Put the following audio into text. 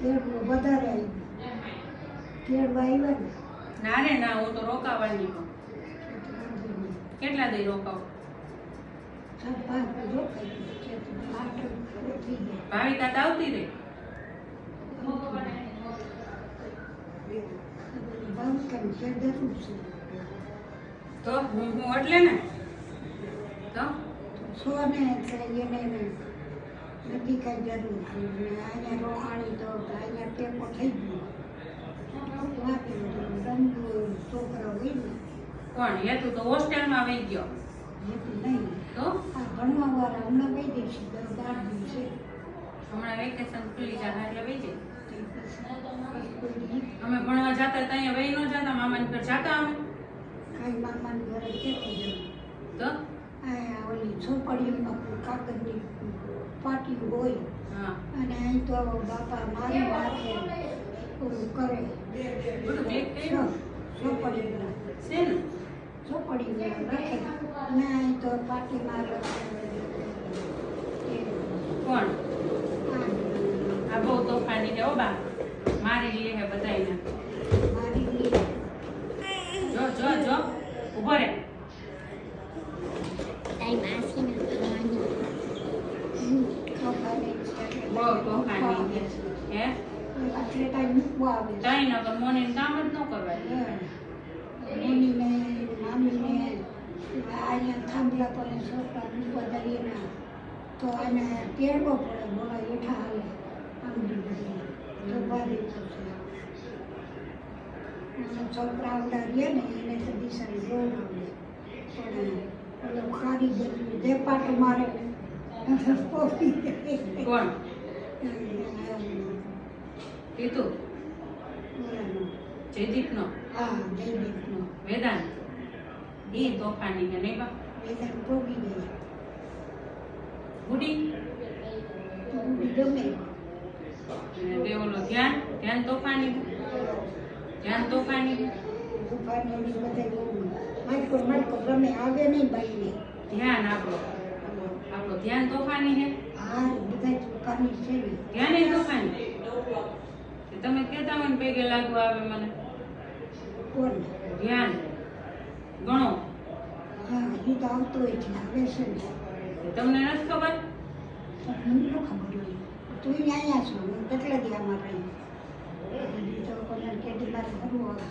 તેડવું વધારે આવી તેડવા આવ્યા ને ના રે ના, હું તો રોકાવાની પણ. કેટલા દી રોકાવ? ભાવિકા તો આવતી રે. તો હું એટલે ને તો સોને એટલે એને નથી કઈ જરૂર અહીંયા રોકાણી તો અહીંયા ટેપો થઈ ગયો છોકરા હોય ને કોણ હેતુ તો હોસ્ટેલમાં વહી ગયો નહીં તો ભણવા વાળા હમણાં વહી જઈશ 10-12 દિવસે હમણાં વેકેશન ખુલી જાય એટલે વહી જાય. અમે ભણવા જતા ત્યાં વહી ન જતા, મામાની ઘર જતા અમે કાંઈ મામાની ઘરે કેતી જવું તો આ ઓલી છોકરીઓમાં કાગળની પાટી હોય હા અને અહીં તો બાપા મારી નાખે ઓલું કરે બધું ક્લિક કર્યું છોકરીઓના છે ને. ચોપડીમાં રાખે અને અહીં તો પાટીમાં કોણ આ બહુ તોફાની છે. ઓ બા મારી લે હે બધાયને. મારી જો જો જો ઉભો રે. બહુ તોફાની છે હે. એટલે કાંઈ મૂકવા આવે તાઈ નગર મોની કામ જ ન કરવાય. મમ્મીને મામીને અહીંયા થાંભલા પર છોકરા મૂકવા જઈએ ને તો એને તેડવો પડે બોલા હેઠા હાલે આમડી બધી તો બારી થશે છોકરા આવડા રહે ને એને તો દિશાને દોડાવે પણ ઓલો ખારી ગયું જે પાટો મારે કોણ કીધું? જયદીપનો હા જયદીપનો વેદાંત ઈ તોફાની છે નહીં બા. વેદાંત ભોગી ગઈ ગુડી ગમે અને બે ઓલો ધ્યાન તોફાની ઉપાડવાની બધા માઇકો ગમે આવે નહીં બાઈને ધ્યાન આપણો ધ્યાન તોફાની છે. હા બધા દુકાની છે ને ધ્યાન એ તોફાની. તમે કહેતા હોય ને પૈકે લાગુ આવે મને. કોણ ધ્યાન ગણો હા એ તો આવતો હોય છે આવે છે ને તમને નથી ખબર? મને ન ખબર હોય તું અહીંયા છો હું કેટલા દી આમાં રહી તો કોને કેટી મારે કરવું આવે